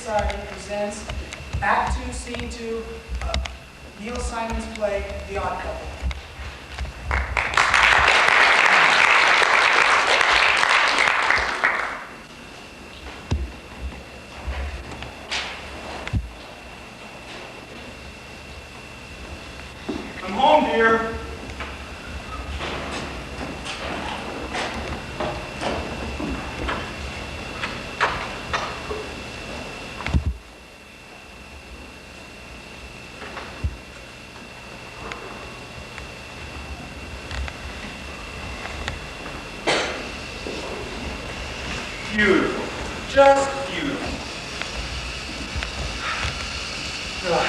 Society presents Act 2, Scene 2, Neil Simon's play, The Odd Couple. I'm home, dear. Beautiful. Just beautiful.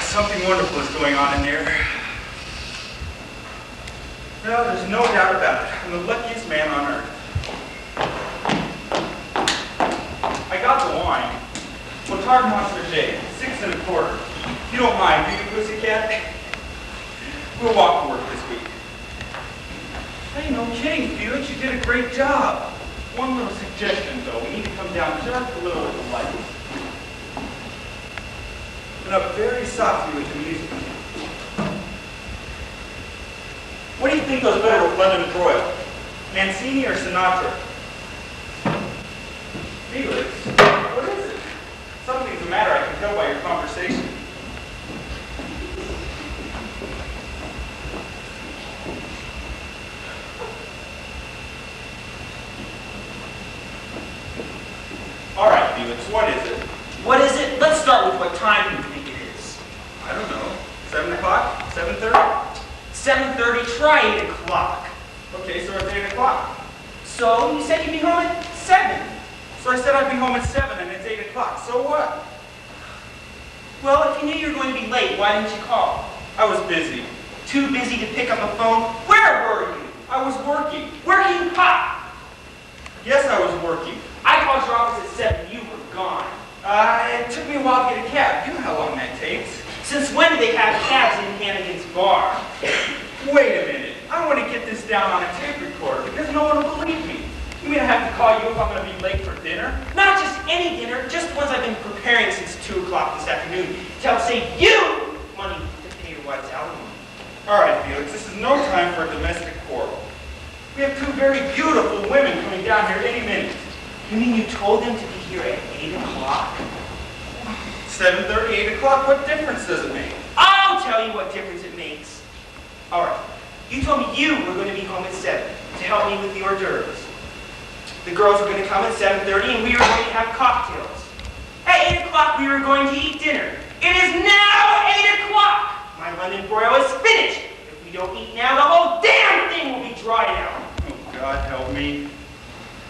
Something wonderful is going on in there. No, there's no doubt about it. I'm the luckiest man on earth. I got the wine. Motard Monster J, 6 1/4. If you don't mind, do you, pussycat? We'll walk to work this week. Hey, no kidding, Felix. You did a great job. One little suggestion, though. We need to come down just a little with the lights. And up very softly with the music. What do you think goes better with London Broil? Mancini or Sinatra? Felix, what is it? Something's the matter, I can tell by your conversation. All right, Felix, what is it? What is it? Let's start with what time you think it is. I don't know. 7 o'clock? 7:30? 7:30, try 8 o'clock. Okay, so it's 8 o'clock. So, you said you'd be home at 7. So I said I'd be home at 7 and it's 8 o'clock. So what? Well, if you knew you were going to be late, why didn't you call? I was busy. Too busy to pick up a phone? Where were you? I was working. Working hot. Yes, I was working. I called your office at 7, you were gone. It took me a while to get a cab. You know how long that takes. Since when do they have cabs in Hannigan's bar? Wait a minute. I want to get this down on a tape recorder because no one will believe me. You mean I have to call you if I'm going to be late for dinner? Not just any dinner, just ones I've been preparing since 2 o'clock this afternoon to help save you money to pay your wife's alimony. All right, Felix, this is no time for a domestic quarrel. We have 2 very beautiful women coming down here any minute. You mean you told them to be here at 8 o'clock? 7:30, 8 o'clock, what difference does it make? I'll tell you what difference it makes. All right, you told me you were going to be home at 7 to help me with the hors d'oeuvres. The girls were going to come at 7:30 and we were going to have cocktails. At 8 o'clock we were going to eat dinner. It is now 8 o'clock. My London broil is finished. If we don't eat now, the whole damn thing will be dried out. Oh, God help me.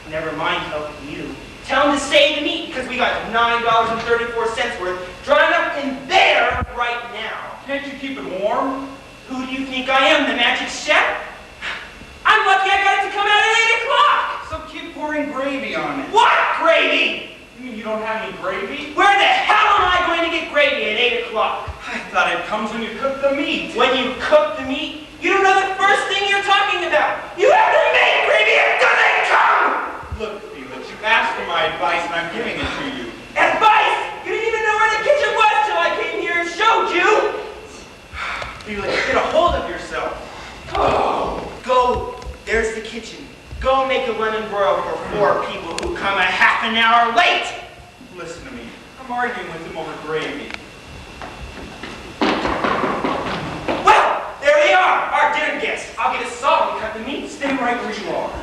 Never mind helping you. Tell them to save the meat because we got $9.34 worth drying up in there right now. Can't you keep it warm? Who do you think I am, the magic chef? I'm lucky I got it to come out at 8 o'clock. So keep pouring gravy on it. What gravy? You mean you don't have any gravy? Where the hell am I going to get gravy at 8 o'clock? I thought it comes when you cook the meat. When you cook the meat, you don't know the first thing you're talking about. You have to make gravy, it doesn't come! Look, Felix, you asked for my advice and I'm giving it to you. Advice? You didn't even know where the kitchen was till I came here and showed you. Felix, get a hold of yourself. Oh, go. There's the kitchen. Go make a lemon broil for 4 people who come a half an hour late. Listen to me. I'm arguing with him over gravy. Well, there they are, our dinner guests. I'll get a saw and cut the meat. Stay right where you are.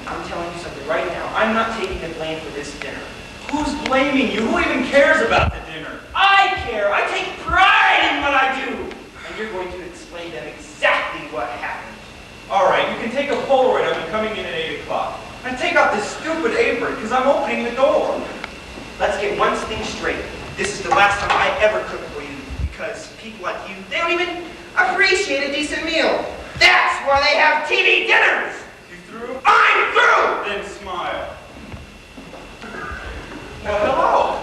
I'm telling you something right now. I'm not taking the blame for this dinner. Who's blaming you? Who even cares about the dinner? I care. I take pride in what I do. And you're going to explain to them exactly what happened. All right, you can take a Polaroid of me coming in at 8 o'clock. And take out this stupid apron, because I'm opening the door. Let's get one thing straight. This is the last time I ever cook for you, because people like you, they don't even appreciate a decent meal. That's why they have TV dinners. You through? I'm through! Then smile. Well, hello.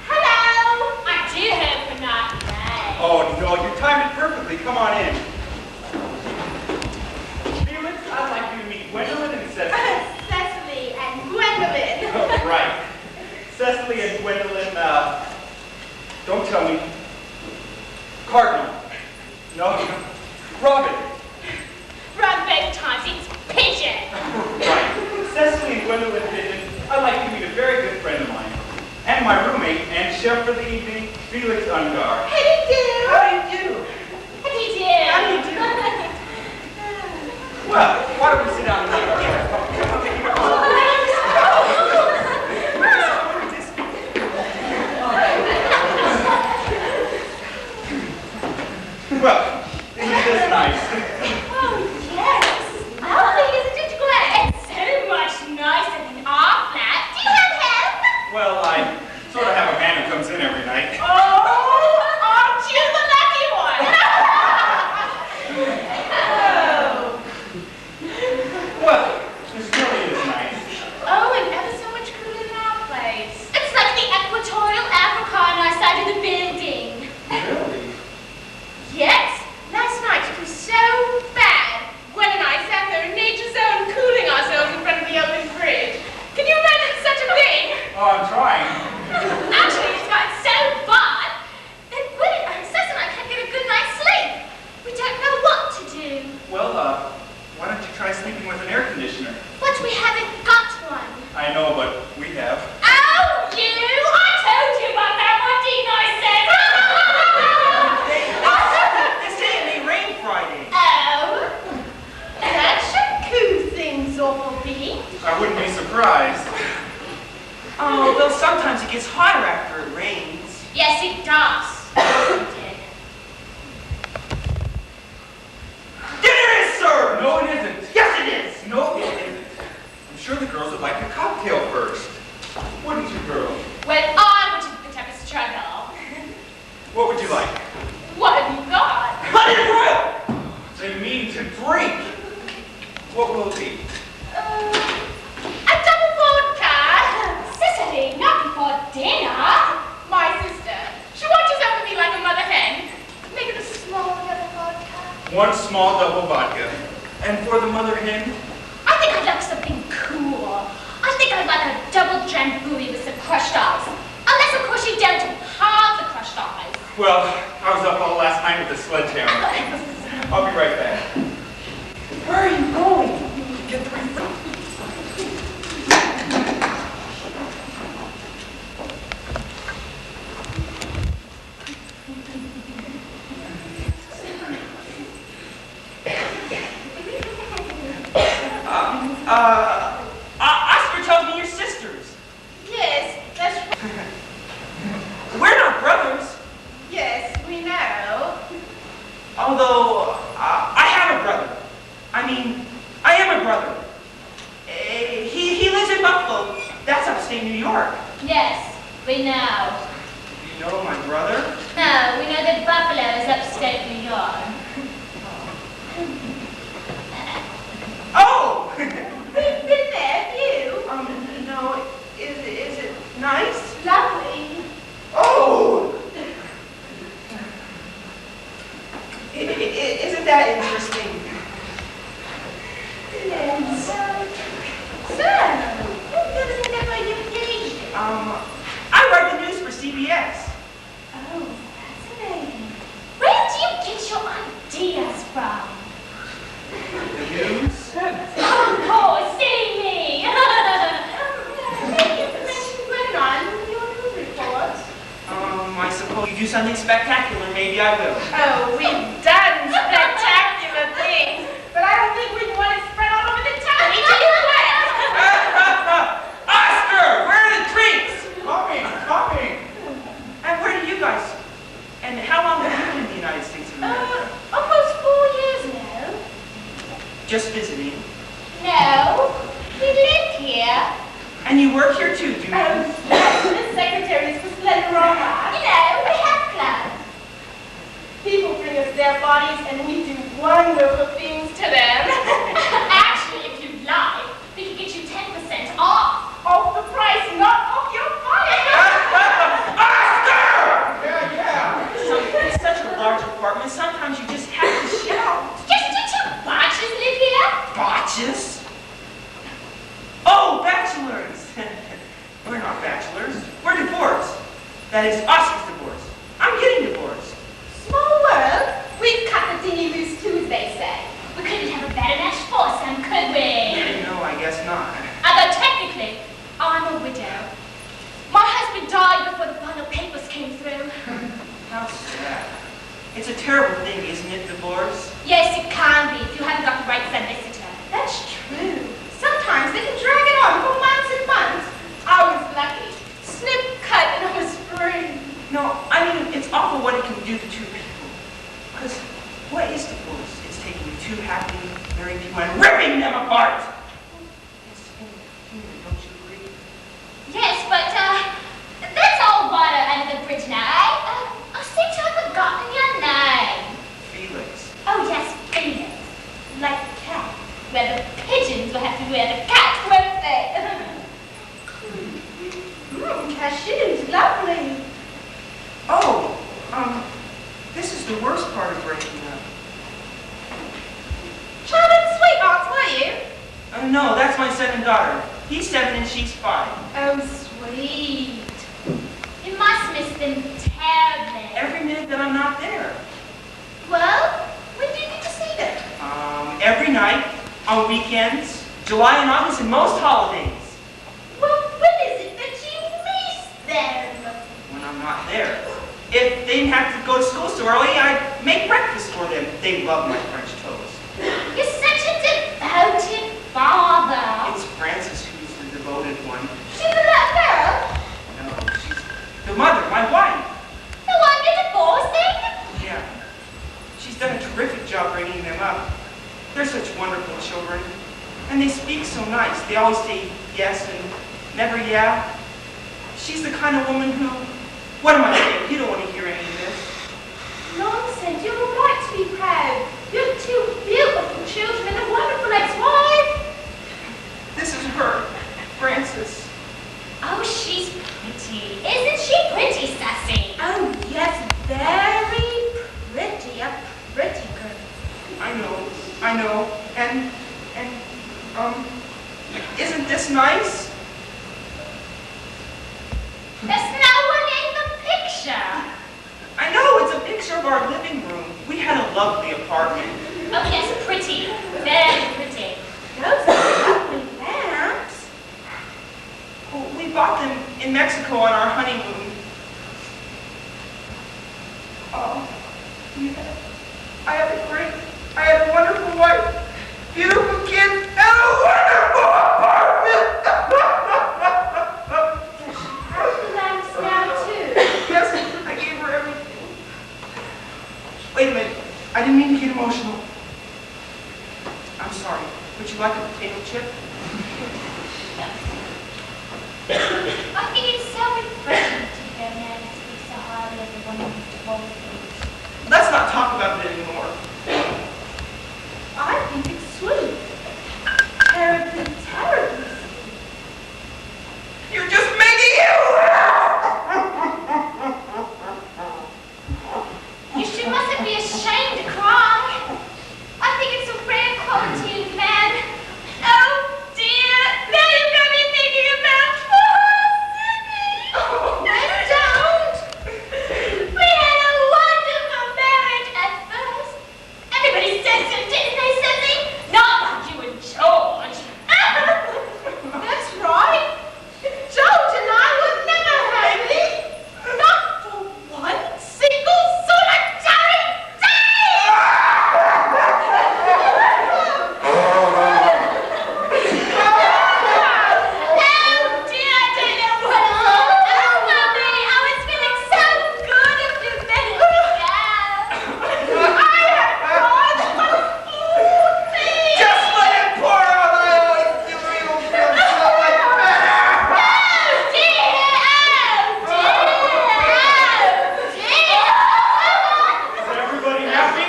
Hello! I do hope we're not late. Oh, no, you timed it perfectly. Come on in. Felix, I'd like you to meet Gwendolyn and Cecily. Cecily and Gwendolyn. Oh, right. Cecily and Gwendolyn, don't tell me. Cardinal. No. Robin. Run both times, it's pigeon. Right. Cecily and Gwendolyn Pigeon, I'd like to meet a very good friend of mine. And my roommate and chef for the evening, Felix Ungar. How do you do? How do you do? How do you do? How do you do? Well, why don't we sit down and eat? Well, isn't this nice? Oh, yes. Oh, isn't it great? It's so much nicer than our flat. Do you have help? Well, I sort of have a man who comes in every night. Oh, aren't you the lucky one? Oh. Well, this really is nice. Oh, and ever so much cooler than our place. It's like the equatorial Africa on our side of the building. Really? Yes, last night it was so bad. Gwen and I sat there in nature's own cooling ourselves in front of the open fridge. Can you imagine such a thing? Oh, I'm trying. Actually, it's gotten so bad that Gwen and Cess and I can't get a good night's sleep. We don't know what to do. Well, why don't you try sleeping with an air conditioner? But we haven't got one. I know, but we have. Oh, you! I told you about that one, didn't I, Cess? They say it may rain Friday. Oh, that should cool things awful bit. I wouldn't be surprised. Oh, though sometimes it gets hotter after it rains. Yes, it does. Dinner is served! No, it isn't. Yes, it is! No, it isn't. I'm sure the girls would like a cocktail first. Wouldn't you, girls? Well, I want to put up a struggle. What would you like? What have you got? Honey royal! They mean to drink. What will it be? A double vodka. Cicely, not before dinner. My sister. She watches over me like a mother hen. Make it a small double vodka. One small double vodka. And for the mother hen? I think I'd like something cool. I think I'd like a double drambuie with some crushed ice. Unless, of course, you don't have the crushed ice. Well, I was up all last night with a sledgehammer. I'll be right back. Where are you going? Get 3 fruit. Oscar tells me you're sisters. Yes, that's We're not brothers. yes, we know. Although, I have a brother. I mean, I am a brother. He lives in Buffalo. That's upstate New York. Yes, we know. You know my brother? No, we know that Buffalo is upstate New York. Oh! We've been there, you. No, is it nice? Lovely. Oh! Isn't that interesting? Yes. So, who gives a never you engaged? I write the news for CBS. Oh, fascinating. Where do you get your ideas from? The news? Of course, silly me. Maybe you can mention Gwen on your news report. I suppose you do something spectacular, maybe I will. Oh, we've done spectacular things, but I don't think we want it spread all over the town. Do you, Gwen? Oscar, where are the drinks? Coming. And where do you guys? And how long have you been in the United States of America? Almost 4 years now. Just visiting. No, we live here. And you work here too, do you? Yes, the secretary is for Slenderoma. You know, we have clubs. People bring us their bodies and we do wonderful things to them. Actually, if you'd like, we can get you 10% off the price, not off your body. Oscar! Yeah. It's such a large apartment, sometimes you just have to shout. Just did you botches live here? Botches? Oh, bachelors! We're not bachelors. That is Oscar's divorce. I'm getting divorced. Small world. We've cut the dingy loose too, as they say. We couldn't have a better match for some, could we? No, I guess not. Although technically, I'm a widow. My husband died before the final papers came through. How sad. It's a terrible thing, isn't it, divorce? Yes, it can be if you haven't got the right solicitor. That's true. Sometimes they can drag it on for months and months. I was lucky. Snip, cut, and I was free. No, I mean, it's awful what it can do to two people. Because what is divorce? It's taking two happily married people and ripping them apart. It's inhuman, don't you agree? Yes, but that's all water under the bridge now, eh? I seem to have forgotten your name. Felix. Oh yes, Felix. Like the cat. Where the pigeons will have to wear the cat, won't they? Cashews, lovely. Oh, this is the worst part of breaking up. Child and sweethearts, were you? No, that's my second daughter. He's 7 and she's 5. Oh, sweet. You must miss them terribly. Every minute that I'm not there. Well, when do you get to see them? Every night, on weekends, July and August, and most holidays. Well, when is it that you miss them? When I'm not there. If they didn't have to go to school so early, I'd make breakfast for them. They love my French toast. You're such a devoted father. It's Frances who's the devoted one. She's a little girl. No, she's the mother, my wife. The one you're divorcing? Yeah. She's done a terrific job bringing them up. They're such wonderful children. And they speak so nice. They always say yes and never yeah. She's the kind of woman who... What am I saying? You don't want to hear any of this. Nonsense. You're right to be proud. You're two beautiful children and a wonderful ex-wife. This is her, Frances. Oh, she's pretty. Isn't she pretty, Sassy? Oh, yes, very pretty. A pretty girl. I know. And, isn't this nice? There's no one in the picture. I know, it's a picture of our living room. We had a lovely apartment. Oh, yes, pretty. Very pretty. Those are lovely lamps. We bought them in Mexico on our honeymoon. Oh, yeah. I had a wonderful wife, beautiful kids, and a wonderful apartment! Lamps now, too. Yes, I gave her everything. Wait a minute, I didn't mean to get emotional. I'm sorry. Would you like a potato chip? I think it's so refreshing to hear a man speak so highly of the woman who's divorced. Let's not talk about it anymore. I think it's sweet. Terribly, terribly sweet. You're just making it You sure mustn't be ashamed to cry. I think it's a rare quality in man. Oh dear, now you've got me thinking about don't. We had a wonderful marriage at first. Everybody said so, didn't they, Sissy? Not like you and George. That's right. George and I would never have it. Not for one single solitary day. Oh dear, I don't know what oh, Mommy, I was feeling so good a few minutes ago. I had brought a fool thing. Just let it pour out. I always do. You'll feel so much better. Oh dear, Is everybody happy?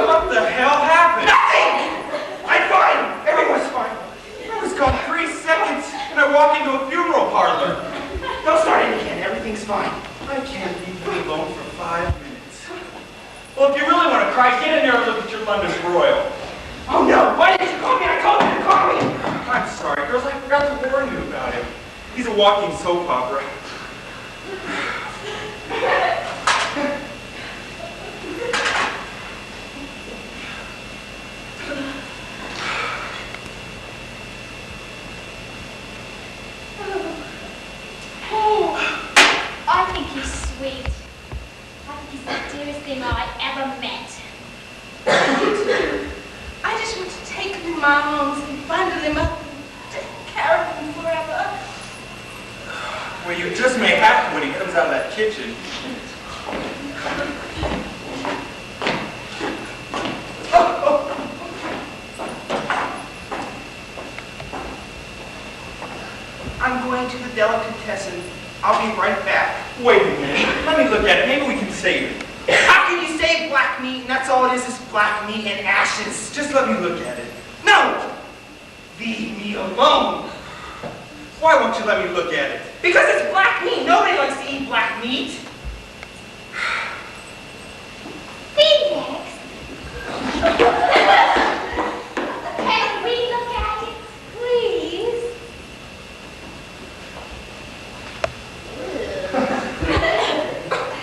What the hell happened? Nothing! I'm fine. Everyone's fine. I was gone 3 seconds and I walked into a funeral parlor. Don't start it again. Everything's fine. I can't leave you alone for 5 minutes. Well, if you really want to cry, get in there and look at your London broil. Oh no! Why didn't you call me? I told you to call me. I'm sorry, girls. I forgot to warn you about it. He's a walking soap opera. I think he's sweet. I think he's the dearest thing I ever met. I just want to take him in my arms and bundle him up and take care of him forever. Well, you just may have to when he comes out of that kitchen. I'm going to the delicatessen. I'll be right back. Wait a minute. Let me look at it. Maybe we can save it. How can you save black meat and that's all it is black meat and ashes? Just let me look at it. No! Leave me alone. Why won't you let me look at it? Because it's black meat. Nobody likes to eat black meat. Felix! Can we look at it, please?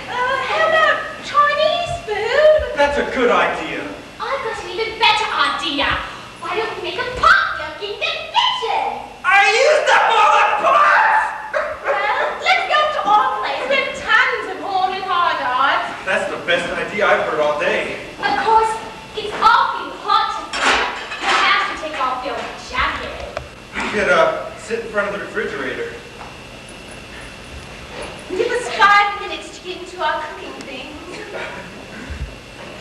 How about Chinese food? That's a good idea. I've got an even better idea. Why don't we make a potluck in the kitchen? I used up all the parts! Well, let's go to our place. We have tons of horn and hard odds. That's the best idea I've heard all day. Of course, it's awfully hot today. You'll have to take off your jacket. We could, sit in front of the refrigerator. Give us 5 minutes to get into our cooking things.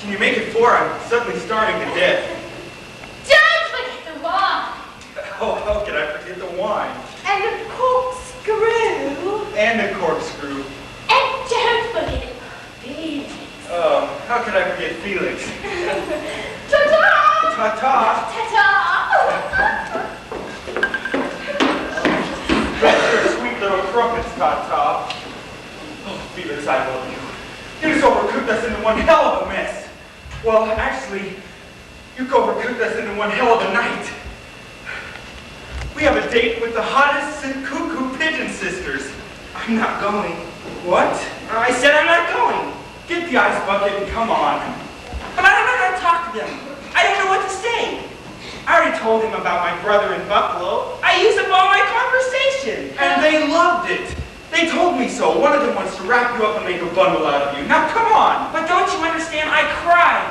Can you make it 4? I'm suddenly starving to death. Don't forget the wine. Oh, how could I forget the wine? And a corkscrew. And the corkscrew. And don't forget Felix. Oh, how could I forget Felix? Ta-ta! Ta-ta! Ta-ta! Your sweet little crumpets, Ta-ta. Oh, Felix, I love you. You just overcooked us into one hell of a mess. Well, actually, you overcooked us into one hell of a night. We have a date with the hottest and cuckoo pigeon sisters. I'm not going. What? I said I'm not going. Get the ice bucket and come on. But I don't know how to talk to them. I don't know what to say. I already told him about my brother in Buffalo. I used up all my conversation. And they loved it. They told me so. One of them wants to wrap you up and make a bundle out of you. Now come on. But don't you understand? I cried.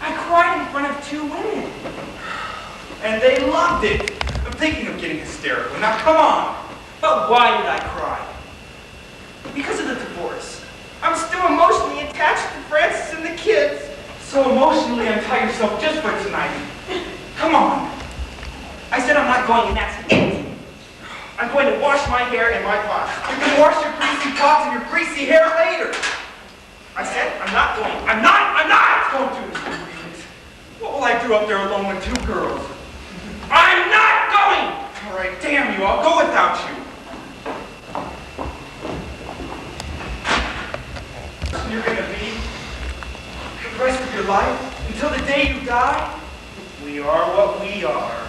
I cried in front of 2 women. And they loved it. I'm thinking of getting hysterical. Now come on. But why did I cry? Because of the divorce. I'm still emotionally attached to Francis and the kids. So emotionally untie yourself just for tonight. Come on. I said I'm not going and that's it. I'm going to wash my hair in my pot. You can wash your greasy pots and your greasy hair later. I said I'm not going. I'm not! Don't do this, Felix. What will I do up there alone with 2 girls? I'm not going! All right, damn you. I'll go without you. You're gonna be the rest of your life until the day you die. We are what we are.